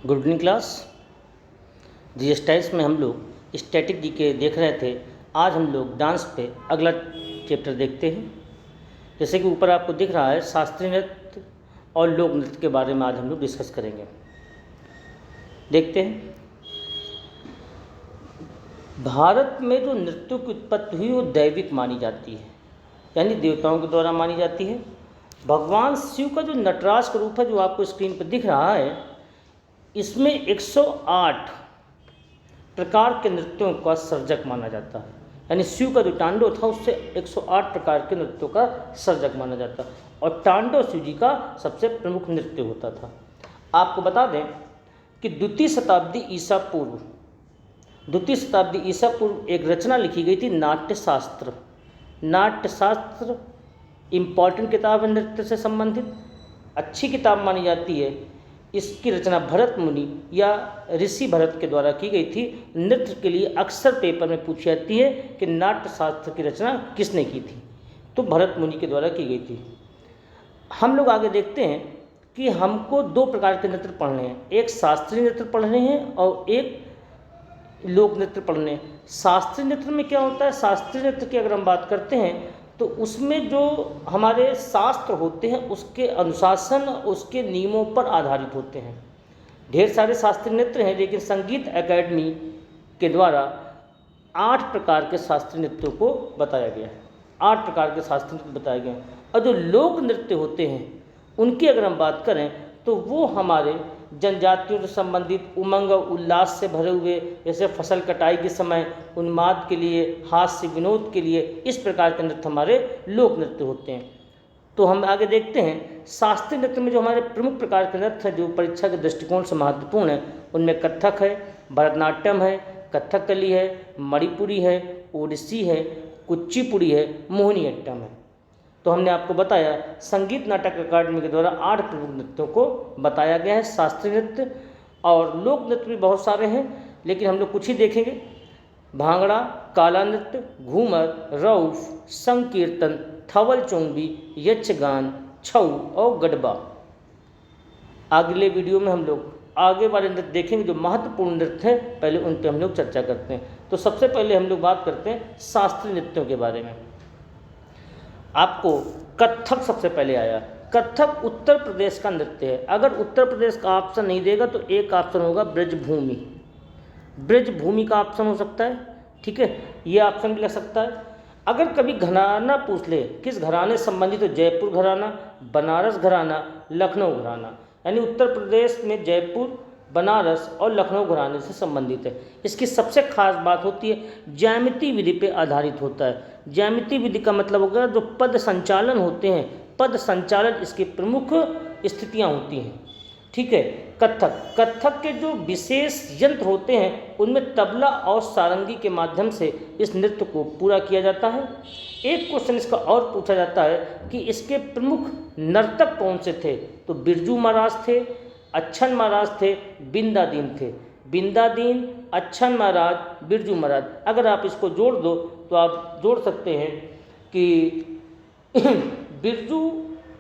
Good evening class. जी statics में हम लोग स्टैटिक जी के देख रहे थे। आज हम लोग डांस पे अगला चैप्टर देखते हैं। जैसे कि ऊपर आपको दिख रहा है, शास्त्रीय नृत्य और लोक नृत्य के बारे में आज हम लोग डिस्कस करेंगे। देखते हैं, भारत में जो नृत्यों की उत्पत्ति हुई वो दैविक मानी जाती है, यानी देवताओं के द्वारा मानी जाती है। भगवान शिव का जो नटराज का रूप है जो आपको स्क्रीन पर दिख रहा है, इसमें 108 प्रकार के नृत्यों का सर्जक माना जाता है। यानी शिव का जो तांडव था उससे 108 प्रकार के नृत्यों का सर्जक माना जाता है, और तांडव शिव जी का सबसे प्रमुख नृत्य होता था। आपको बता दें कि द्वितीय शताब्दी ईसा पूर्व एक रचना लिखी गई थी, नाट्यशास्त्र। नाट्यशास्त्र इम्पॉर्टेंट किताब है, नृत्य से संबंधित अच्छी किताब मानी जाती है। इसकी रचना भरत मुनि या ऋषि भरत के द्वारा की गई थी। नृत्य के लिए अक्सर पेपर में पूछी जाती है कि नाट्यशास्त्र की रचना किसने की थी, तो भरत मुनि के द्वारा की गई थी। हम लोग आगे देखते हैं कि हमको दो प्रकार के नृत्य पढ़ने हैं, एक शास्त्रीय नृत्य पढ़ने हैं और एक लोक नृत्य पढ़ने हैं। शास्त्रीय नृत्य में क्या होता है, शास्त्रीय नृत्य की अगर हम बात करते हैं तो उसमें जो हमारे शास्त्र होते हैं उसके अनुशासन, उसके नियमों पर आधारित होते हैं। ढेर सारे शास्त्रीय नृत्य हैं, लेकिन संगीत एकेडमी के द्वारा 8 प्रकार के शास्त्रीय नृत्यों को बताया गया है। 8 प्रकार के शास्त्रीय नृत्य बताए गए हैं। और जो लोक नृत्य होते हैं उनकी अगर हम बात करें तो वो हमारे जनजातियों से संबंधित उमंग और उल्लास से भरे हुए, जैसे फसल कटाई के समय उन्माद के लिए, हास्य विनोद के लिए, इस प्रकार के नृत्य हमारे लोक नृत्य होते हैं। तो हम आगे देखते हैं, शास्त्रीय नृत्य में जो हमारे प्रमुख प्रकार के नृत्य हैं जो परीक्षा के दृष्टिकोण से महत्वपूर्ण है, उनमें कथक है, भरतनाट्यम है, कथकली है, मणिपुरी है, ओडिसी है, कुचिपुड़ी है, मोहिनीअट्टम है। तो हमने आपको बताया संगीत नाटक अकादमी के द्वारा 8 प्रमुख नृत्यों को बताया गया है। शास्त्रीय नृत्य और लोक नृत्य भी बहुत सारे हैं, लेकिन हम लोग कुछ ही देखेंगे। भांगड़ा, काला नृत्य, घूमर, रऊफ, संकीर्तन, थवल चोंगी, यक्षगान, छऊ और गडबा। अगले वीडियो में हम लोग आगे वाले नृत्य देखेंगे जो महत्वपूर्ण नृत्य हैं, पहले उन पर हम लोग चर्चा करते हैं। तो सबसे पहले हम लोग बात करते हैं शास्त्रीय नृत्यों के बारे में। आपको कथक सबसे पहले आया। कथक उत्तर प्रदेश का नृत्य है। अगर उत्तर प्रदेश का ऑप्शन नहीं देगा तो एक ऑप्शन होगा ब्रजभूमि। ब्रजभूमि का ऑप्शन हो सकता है, ठीक है, ये ऑप्शन भी लग सकता है। अगर कभी घराना पूछ ले किस घराने संबंधित, तो जयपुर घराना, बनारस घराना, लखनऊ घराना। यानी उत्तर प्रदेश में जयपुर, बनारस और लखनऊ घराने से संबंधित है। इसकी सबसे खास बात होती है ज्यामिति विधि पे आधारित होता है। ज्यामिति विधि का मतलब होगा जो पद संचालन होते हैं, पद संचालन इसकी प्रमुख स्थितियां होती हैं, ठीक है। कथक के जो विशेष यंत्र होते हैं उनमें तबला और सारंगी के माध्यम से इस नृत्य को पूरा किया जाता है। एक क्वेश्चन इसका और पूछा जाता है कि इसके प्रमुख नर्तक कौन से थे, तो बिरजू महाराज थे, अच्छन महाराज थे, बिंदादीन थे। बिंदादीन, अच्छन महाराज, बिरजू महाराज। अगर आप इसको जोड़ दो तो आप जोड़ सकते हैं कि बिरजू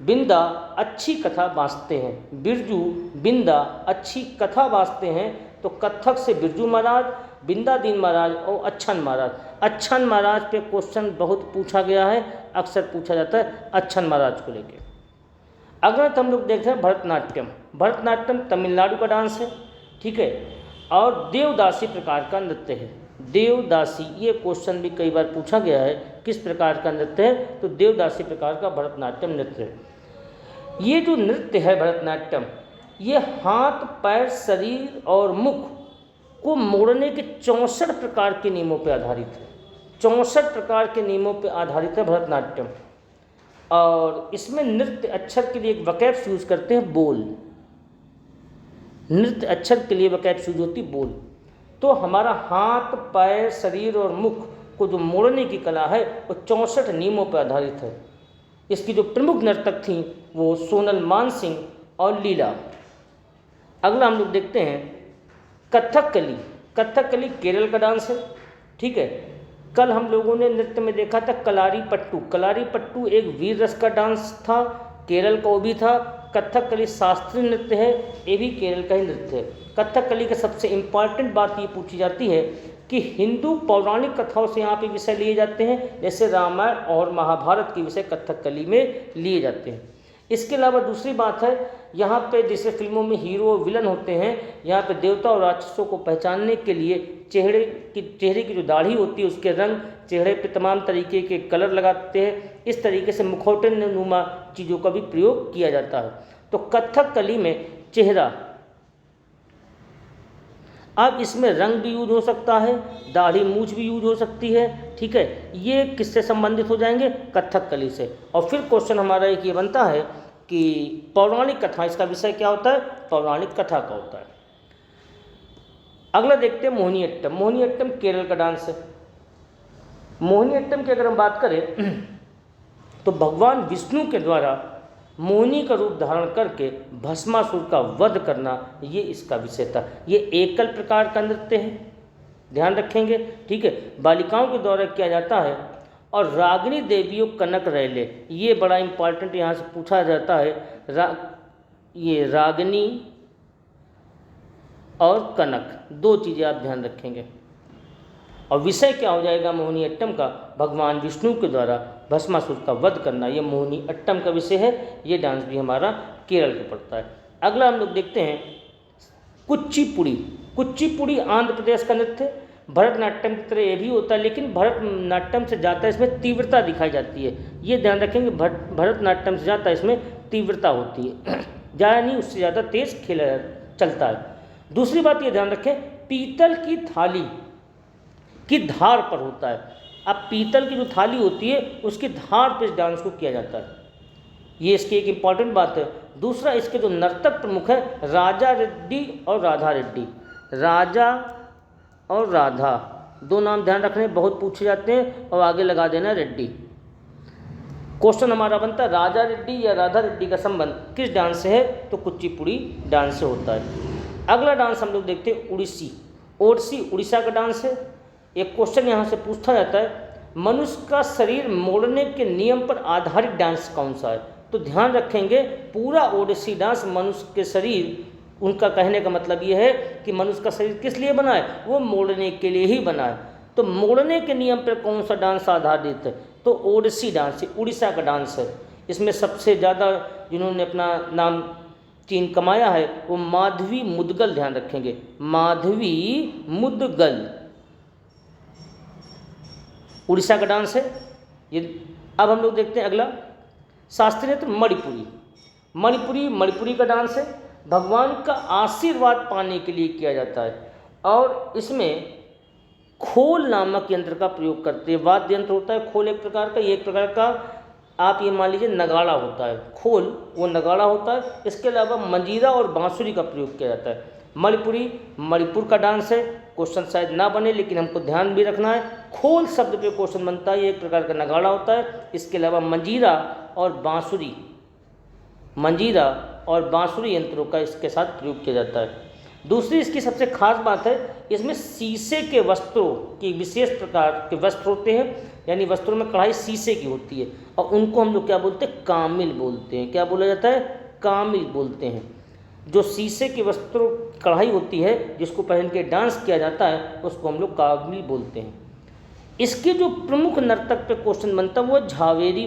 बिंदा अच्छी कथा बाँचते हैं, बिरजू बिंदा अच्छी कथा बाँचते हैं। तो कथक से बिरजू महाराज, बिंदादीन महाराज और अच्छन महाराज। अच्छन महाराज पे क्वेश्चन बहुत पूछा गया है, अक्सर पूछा जाता है अच्छन महाराज को लेकर। अगर हम लोग देख रहे हैं भरतनाट्यम। भरतनाट्यम तमिलनाडु का डांस है, ठीक है, और देवदासी प्रकार का नृत्य है। देवदासी, ये क्वेश्चन भी कई बार पूछा गया है, किस प्रकार का नृत्य है, तो देवदासी प्रकार का भरतनाट्यम नृत्य है। ये जो नृत्य है भरतनाट्यम, ये हाथ, पैर, शरीर और मुख को मोड़ने के 64 प्रकार के नियमों पर आधारित है। 64 प्रकार के नियमों पर आधारित है भरतनाट्यम। और इसमें नृत्य अक्षर के लिए एक वकैब्स यूज करते हैं, बोल। नृत्य अक्षर के लिए वकैब्स यूज होती बोल। तो हमारा हाथ, पैर, शरीर और मुख को जो मोड़ने की कला है वो 64 नियमों पर आधारित है। इसकी जो प्रमुख नर्तक थीं वो सोनल मानसिंह और लीला। अगला हम लोग देखते हैं कथकली। कथकली केरल का डांस है, ठीक है। कल हम लोगों ने नृत्य में देखा था कलारी पट्टू। कलारी पट्टू एक वीर रस का डांस था, केरल का वो भी था। कथकली शास्त्रीय नृत्य है, ये भी केरल का ही नृत्य है। कथकली का सबसे इम्पॉर्टेंट बात ये पूछी जाती है कि हिंदू पौराणिक कथाओं से यहाँ पे विषय लिए जाते हैं, जैसे रामायण और महाभारत के विषय कथकली में लिए जाते हैं। इसके अलावा दूसरी बात है, यहाँ पे जैसे फिल्मों में हीरो और विलन होते हैं, यहाँ पे देवता और राक्षसों को पहचानने के लिए चेहरे की जो दाढ़ी होती है उसके रंग, चेहरे पे तमाम तरीके के कलर लगाते हैं। इस तरीके से मुखौटे नुमा चीज़ों का भी प्रयोग किया जाता है। तो कथकली में चेहरा, अब इसमें रंग भी यूज हो सकता है, दाढ़ी मूछ भी यूज हो सकती है, ठीक है। ये किससे संबंधित हो जाएंगे? कथकली से। और फिर क्वेश्चन हमारा एक ये बनता है कि पौराणिक कथा, इसका विषय क्या होता है? पौराणिक कथा का होता है। अगला देखते हैं मोहिनीअट्टम। मोहिनीअट्टम केरल का डांस है। मोहिनीअट्टम की अगर हम बात करें तो भगवान विष्णु के द्वारा मोहिनी का रूप धारण करके भस्मासुर का वध करना, ये इसका विषय था। ये एकल प्रकार का नृत्य है, ध्यान रखेंगे, ठीक है। बालिकाओं के द्वारा किया जाता है। और रागिनी देवियों कनक रैले, ये बड़ा इंपॉर्टेंट यहाँ से पूछा जाता है। ये रागिनी और कनक, दो चीज़ें आप ध्यान रखेंगे। और विषय क्या हो जाएगा मोहिनीअट्टम का? भगवान विष्णु के द्वारा भस्मासुर का वध करना, ये मोहिनीअट्टम का विषय है। ये डांस भी हमारा केरल का पड़ता है। अगला हम लोग देखते हैं कुचिपुड़ी। कुचिपुड़ी आंध्र प्रदेश का नृत्य है। भरतनाट्यम की तरह ये भी होता है, लेकिन भरतनाट्यम से ज़्यादा इसमें तीव्रता दिखाई जाती है। ये ध्यान रखेंगे, भरतनाट्यम से ज़्यादा इसमें तीव्रता होती है, ज़्यादा नहीं, उससे ज़्यादा तेज़ खेला चलता है। दूसरी बात ये ध्यान रखें, पीतल की थाली की धार पर होता है। अब पीतल की जो थाली होती है उसकी धार पर इस डांस को किया जाता है, ये इसकी एक इम्पॉर्टेंट बात है। दूसरा, इसके जो नर्तक प्रमुख है राजा रेड्डी और राधा रेड्डी। राजा और राधा, दो नाम ध्यान रखने, बहुत पूछे जाते हैं, और आगे लगा देना रेड्डी। क्वेश्चन हमारा बनता है राजा रेड्डी या राधा रेड्डी का संबंध किस डांस से है? तो कुचिपुड़ी डांस से होता है। अगला डांस हम लोग देखते हैं उड़ीसी। ओडिसी उड़ीसा का डांस है। एक क्वेश्चन यहाँ से पूछा जाता है, मनुष्य का शरीर मोड़ने के नियम पर आधारित डांस कौन सा है? तो ध्यान रखेंगे, पूरा ओडिसी डांस मनुष्य के शरीर, उनका कहने का मतलब ये है कि मनुष्य का शरीर किस लिए बना है? वो मोड़ने के लिए ही बना है। तो मोड़ने के नियम पर कौन सा डांस आधारित है? तो ओडिसी डांस है, उड़ीसा का डांस है। इसमें सबसे ज़्यादा जिन्होंने अपना नाम चीन कमाया है वो माधवी मुदगल, ध्यान रखेंगे, माधवी मुदगल उड़ीसा का डांस है ये। अब हम लोग देखते हैं अगला शास्त्रीय नृत्य मणिपुरी। मणिपुरी का डांस है। भगवान का आशीर्वाद पाने के लिए किया जाता है, और इसमें खोल नामक यंत्र का प्रयोग करते हैं। वाद्य यंत्र होता है खोल एक प्रकार का, ये एक प्रकार का आप ये मान लीजिए नगाड़ा होता है, खोल वो नगाड़ा होता है। इसके अलावा मंजीरा और बांसुरी का प्रयोग किया जाता है। मणिपुर का डांस है। क्वेश्चन शायद ना बने, लेकिन हमको ध्यान भी रखना है, खोल शब्द पे क्वेश्चन बनता है, ये एक प्रकार का नगाड़ा होता है। इसके अलावा मंजीरा और बांसुरी यंत्रों का इसके साथ प्रयोग किया जाता है। दूसरी इसकी सबसे खास बात है, इसमें शीशे के वस्त्रों की विशेष प्रकार के वस्त्र होते हैं, यानी वस्त्रों में कढ़ाई शीशे की होती है, और उनको हम लोग क्या बोलते हैं? कामिल बोलते हैं। क्या बोला जाता है? कामिल बोलते हैं। जो शीशे के वस्त्रों कढ़ाई होती है जिसको पहन के डांस किया जाता है उसको हम लोग कामिल बोलते हैं। इसके जो प्रमुख नर्तक पे क्वेश्चन बनता है वो झावेरी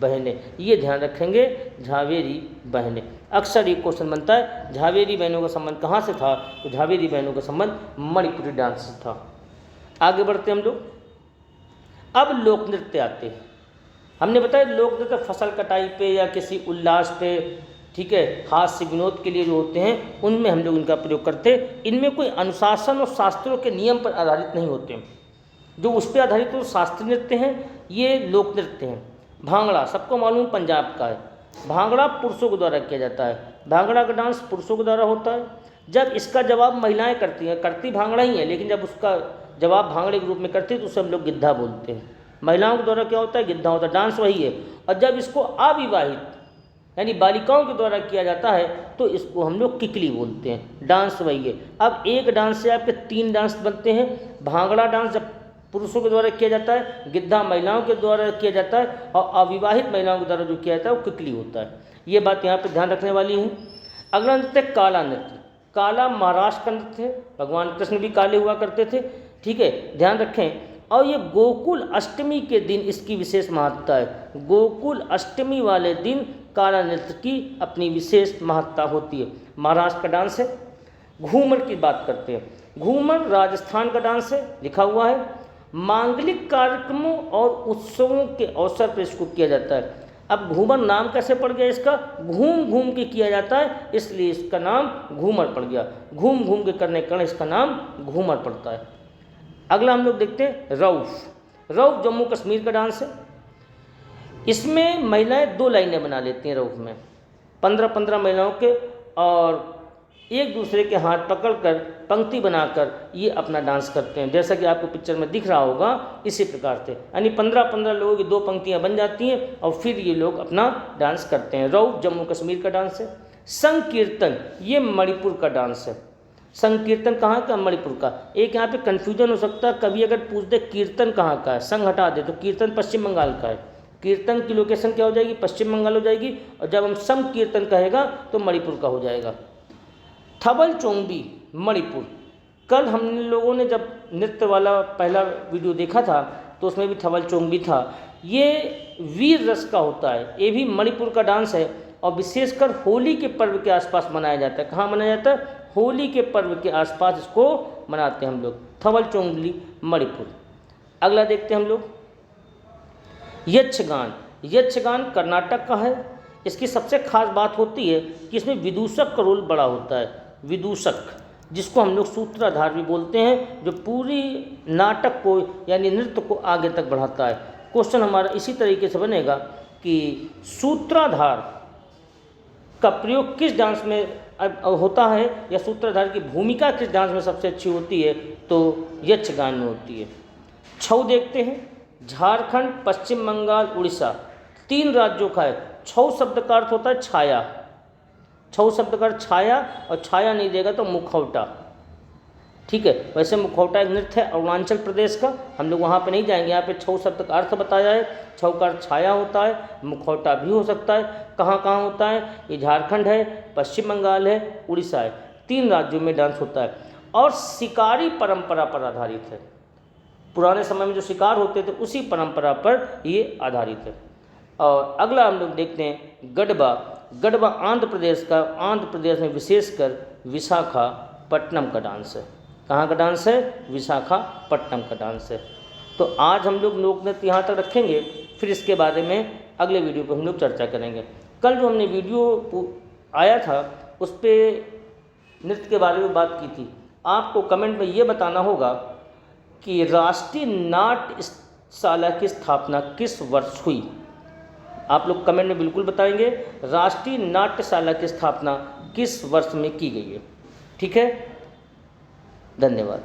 बहनें, ये ध्यान रखेंगे, झावेरी बहनें। अक्सर ये क्वेश्चन बनता है झावेरी बहनों का संबंध कहाँ से था? तो झावेरी बहनों का संबंध मणिपुरी डांस से था। आगे बढ़ते हम लोग, अब लोक नृत्य आते हैं। हमने बताया लोक नृत्य फसल कटाई पे या किसी उल्लास पे, ठीक है, हास्य विनोद के लिए जो होते हैं उनमें हम लोग इनका प्रयोग करते हैं। इनमें कोई अनुशासन और शास्त्रों के नियम पर आधारित नहीं होते। जो उस पर आधारित वो शास्त्रीय नृत्य हैं, ये लोक नृत्य हैं। भांगड़ा सबको मालूम पंजाब का है। भांगड़ा पुरुषों के द्वारा किया जाता है। भांगड़ा का डांस पुरुषों के द्वारा होता है। जब इसका जवाब महिलाएं करती हैं, करती भांगड़ा ही है, लेकिन जब उसका जवाब भांगड़े के रूप में करती है तो उसे हम लोग गिद्धा बोलते हैं। महिलाओं के द्वारा क्या होता है? गिद्धा होता है, डांस वही है। और जब इसको अविवाहित यानी बालिकाओं के द्वारा किया जाता है तो इसको हम लोग किकली बोलते हैं, डांस वही है। अब एक डांस से आपके तीन डांस बनते हैं। भांगड़ा डांस जब पुरुषों के द्वारा किया जाता है, गिद्धा महिलाओं के द्वारा किया जाता है, और अविवाहित महिलाओं के द्वारा जो किया जाता है वो किकली होता है। ये बात यहाँ पे ध्यान रखने वाली है। अगला नृत्य है काला नृत्य। काला महाराष्ट्र का नृत्य है, भगवान कृष्ण भी काले हुआ करते थे, ठीक है, ध्यान रखें। और ये गोकुल अष्टमी के दिन इसकी विशेष महत्ता है। गोकुल अष्टमी वाले दिन काला नृत्य की अपनी विशेष महत्ता होती है। महाराष्ट्र का डांस है। घूमर की बात करते हैं। घूमर राजस्थान का डांस है, लिखा हुआ है। मांगलिक कार्यक्रमों और उत्सवों के अवसर पर इसको किया जाता है। अब घूमर नाम कैसे पड़ गया इसका? घूम घूम के किया जाता है, इसलिए इसका नाम घूमर पड़ गया। घूम घूम के करने के कारण इसका नाम घूमर पड़ता है। अगला हम लोग देखते हैं रऊफ। रऊफ जम्मू कश्मीर का डांस है। इसमें महिलाएं 2 लाइनें बना लेती हैं रऊफ में, 15-15 महिलाओं के, और एक दूसरे के हाथ पकड़कर पंक्ति बनाकर ये अपना डांस करते हैं। जैसा कि आपको पिक्चर में दिख रहा होगा, इसी प्रकार से, यानी 15-15 लोगों की 2 पंक्तियां बन जाती हैं और फिर ये लोग अपना डांस करते हैं। रऊफ जम्मू कश्मीर का डांस है। संकीर्तन ये मणिपुर का डांस है। संकीर्तन कहाँ का? मणिपुर का। एक यहाँ पे कन्फ्यूजन हो सकता है, कभी अगर पूछ दे कीर्तन कहाँ का है, संग हटा दे तो कीर्तन पश्चिम बंगाल का है। कीर्तन की लोकेशन क्या हो जाएगी? पश्चिम बंगाल हो जाएगी, और जब हम संकीर्तन कहेगा तो मणिपुर का हो जाएगा। थबल चोंगबी मणिपुर। कल हम लोगों ने जब नृत्य वाला पहला वीडियो देखा था तो उसमें भी थबल चोंगबी था। ये वीर रस का होता है, ये भी मणिपुर का डांस है, और विशेषकर होली के पर्व के आसपास मनाया जाता है। कहाँ मनाया जाता है? होली के पर्व के आसपास इसको मनाते हैं हम लोग। थबल चोंगली मणिपुर। अगला देखते हैं हम लोग यक्षगान। यक्षगान कर्नाटक का है। इसकी सबसे खास बात होती है कि इसमें विदूषक का रोल बड़ा होता है। विदूषक, जिसको हम लोग सूत्रधार भी बोलते हैं, जो पूरी नाटक को यानी नृत्य को आगे तक बढ़ाता है। क्वेश्चन हमारा इसी तरीके से बनेगा कि सूत्रधार का प्रयोग किस डांस में होता है, या सूत्रधार की भूमिका किस डांस में सबसे अच्छी होती है, तो यक्षगान में होती है। छऊ देखते हैं। झारखंड, पश्चिम बंगाल, उड़ीसा, 3 राज्यों का है। छऊ शब्द का अर्थ होता है छाया। छऊ शब्द का अर्थ छाया, और छाया नहीं देगा तो मुखौटा, ठीक है। वैसे मुखौटा एक नृत्य है अरुणाचल प्रदेश का, हम लोग वहाँ पे नहीं जाएंगे। यहाँ पे छऊ शब्द का अर्थ बताया है। छऊ का अर्थ छाया होता है, मुखौटा भी हो सकता है। कहाँ कहाँ होता है? ये झारखंड है, पश्चिम बंगाल है, उड़ीसा है, 3 राज्यों में डांस होता है, और शिकारी परंपरा पर आधारित है। पुराने समय में जो शिकार होते थे उसी परंपरा पर ये आधारित है। और अगला हम लोग देखते हैं गरबा। गरबा आंध्र प्रदेश का, आंध्र प्रदेश में विशेषकर विशाखापट्टनम का डांस है। कहाँ का डांस है? विशाखापट्टनम का डांस है। तो आज हम लोग लोक नृत्य यहाँ तक रखेंगे, फिर इसके बारे में अगले वीडियो पर हम लोग चर्चा करेंगे। कल जो हमने वीडियो आया था उस पर नृत्य के बारे में बात की थी। आपको कमेंट में ये बताना होगा कि राष्ट्रीय नाट्यशाला की स्थापना किस वर्ष हुई। आप लोग कमेंट में बिल्कुल बताएंगे राष्ट्रीय नाट्यशाला की स्थापना किस वर्ष में की गई है, ठीक है। धन्यवाद।